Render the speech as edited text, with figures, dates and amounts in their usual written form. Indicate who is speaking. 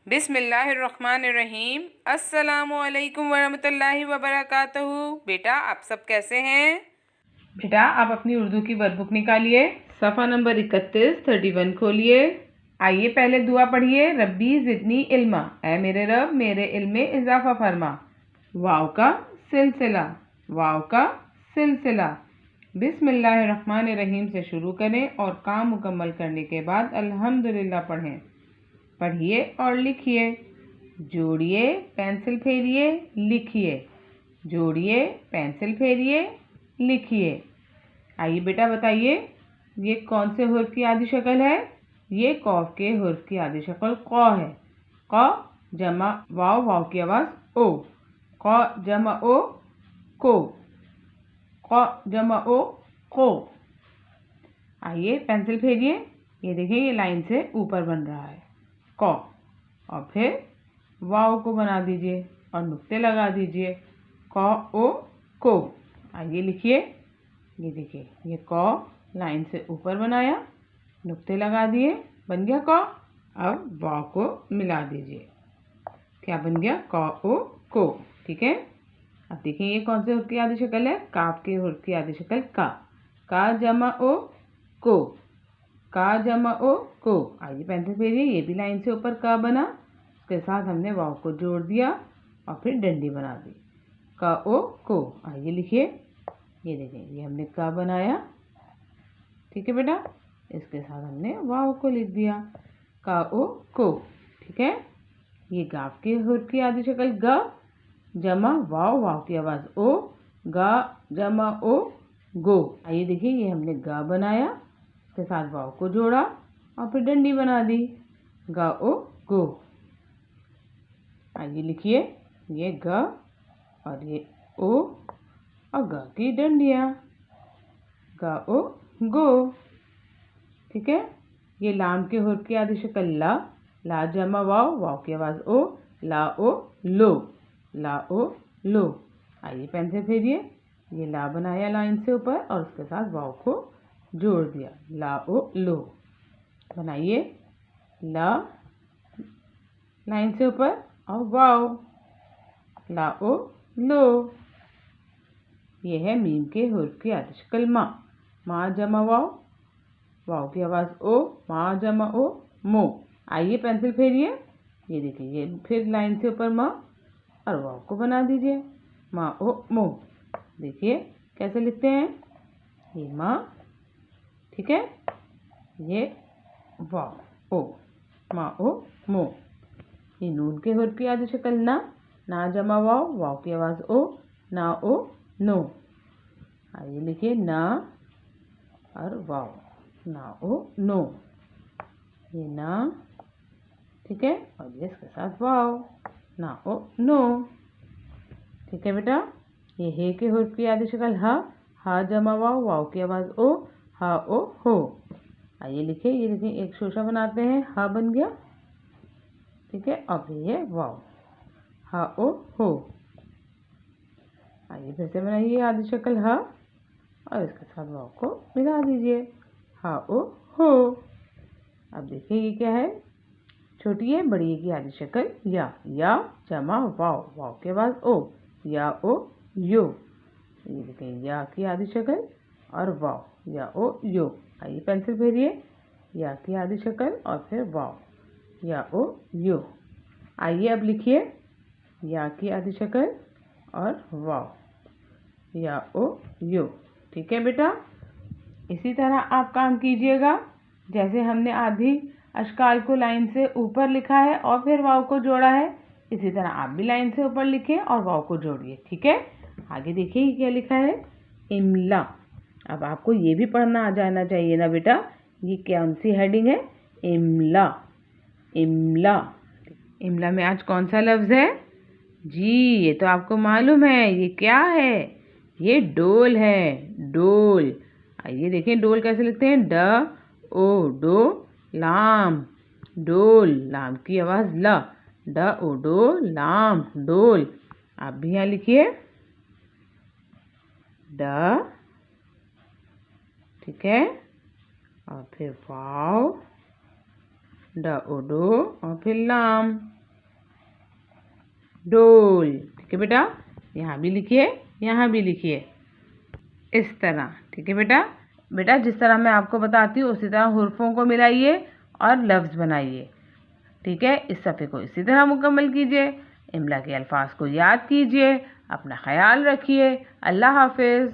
Speaker 1: बिस्मिल्लाहिर्रहमानिर्रहीम। अस्सलामुअलैकुम वरहमतुल्लाहि वबरकातुहू। बेटा आप सब कैसे हैं? बेटा आप अपनी उर्दू की वर्कबुक निकालिए, सफ़ा नंबर 31 खोलिए। आइए पहले दुआ पढ़िए। रब्बी ज़िदनी इल्मा, ऐ मेरे रब मेरे इल्म में इजाफा फरमा। वाव का सिलसिला, वाव का सिलसिला। बिस्मिल्लाहिर्रहमानिर्रहीम से शुरू करें और काम मुकम्मल करने के बाद अल्हम्दुलिल्लाह पढ़ें। पढ़िए और लिखिए। जोड़िए, पेंसिल फेरिए, लिखिए। जोड़िए, पेंसिल फेरिए, लिखिए। आइए बेटा बताइए, ये कौन से हुर्फ की आधी शक्ल है? ये कौफ के हुर्फ की आधी शक्ल क़ है। क़ जमा वाव, वाव की आवाज़ ओ। क़ जमा ओ को। क़ जमा ओ को। आइए पेंसिल फेरिए। ये देखिए ये लाइन से ऊपर बन रहा है क, और फिर वाव को बना दीजिए और नुक्ते लगा दीजिए। क ओ को। आइए लिखिए। ये देखिए ये क लाइन से ऊपर बनाया, नुक्ते लगा दिए, बन गया क। अब वाव को मिला दीजिए, क्या बन गया? क ओ को। ठीक है। अब देखिए ये कौन से हुर्फ की आधी शक्ल है? काफ के हुर्फ की आधी शक्ल का जमा ओ को। का जमा ओ को। आइए पेंसिल फेरिए। ये भी लाइन से ऊपर का बना, उसके साथ हमने वाव को जोड़ दिया और फिर डंडी बना दी। का ओ को। आइए लिखिए। ये देखें ये हमने का बनाया, ठीक है बेटा। इसके साथ हमने वाव को लिख दिया, का ओ को। ठीक है। ये गाफ के हुर्फ की आधी शक्ल ग जमा वाव, वाव की आवाज़ ओ। गा जमा ओ गो। आइए देखिए ये हमने गा बनाया, के साथ वाव को जोड़ा और फिर डंडी बना दी, गा ओ गो। आइए लिखिए। ये ग और ये ओ और ग की डंडियाँ, गा ओ गो। ठीक है। ये लाम के हुर्फ की आधी शक्ल ला जमा वाव, वाव की आवाज़ ओ। ला ओ लो, ला ओ लो। आइए पेंसिल फेरिए। ये ला बनाया लाइन से ऊपर और उसके साथ वाव को जोड़ दिया, ला ओ लो। बनाइए ला लाइन से ऊपर और वाव, ला ओ लो। ये है मीम के हुर्फ की आधी शक्ल माँ जमा वाव, वाव की आवाज़ ओ। माँ जमा ओ मो। आइए पेंसिल फेरिए। ये देखिए ये फिर लाइन से ऊपर माँ और वाव को बना दीजिए, माँ ओ मो। देखिए कैसे लिखते हैं। ये माँ, ठीक है। ये वाव ओ, माँ ओ मो। ये नून के हुर्फ की आधी शक्ल ना जमा वाव, वाव की आवाज़ ओ। ना ओ नो। आइए लिखिए ना और वाव, ना ओ नो। ये ना, ठीक है, और ये इसके साथ वाव, ना ओ नो। ठीक है बेटा। ये हे के हुर्फ की आधी शक्ल हा जमा वाव, वाव की आवाज़ ओ। हा ओ हो। आइए लिखिए। ये देखिए एक शोशा बनाते हैं, हा बन गया, ठीक है, और फिर ये वाव, हा ओ हो। आइए फिर से बनाइए आधी शक्ल हा और इसके साथ वाव को मिला दीजिए, हा ओ हो। अब देखिए ये क्या है? छोटी है बड़ी की आधी शक्ल या जमा वाव, वाव के बाद ओ, या ओ यो। ये देखिए या की आधी शक्ल और वाव, या ओ यो। आइए पेंसिल फेरिए। या की आधी शक्ल और फिर वाव, या ओ यो। आइए अब लिखिए। या की आधी शक्ल और वाव, या ओ यो। ठीक है बेटा। इसी तरह आप काम कीजिएगा। जैसे हमने आधी अशकाल को लाइन से ऊपर लिखा है और फिर वाव को जोड़ा है, इसी तरह आप भी लाइन से ऊपर लिखें और वाव को जोड़िए। ठीक है। आगे देखिए ये क्या लिखा है? इमला। अब आपको ये भी पढ़ना आ जाना चाहिए ना बेटा। ये कौन सी हेडिंग है? इमला। इमला। इमला में आज कौन सा लफ्ज़ है? जी ये तो आपको मालूम है। ये क्या है? ये डोल है, डोल। आइए देखें डोल कैसे लिखते हैं। ड ओ डो लाम, डोल। लाम की आवाज़ ल, ड ओ डो लाम, डोल। आप भी यहाँ लिखिए ड, ठीक है, और फिर वाव, ड ओ डो और फिर लाम। ढोल। ठीक है बेटा, यहाँ भी लिखिए, यहाँ भी लिखिए, इस तरह। ठीक है बेटा, बेटा जिस तरह मैं आपको बताती हूँ उसी तरह हुर्फों को मिलाइए और लफ्ज़ बनाइए। ठीक है, इस सफ़े को इसी तरह मुकम्मल कीजिए। इमला के अल्फाज को याद कीजिए। अपना ख्याल रखिए। अल्लाह हाफिज़।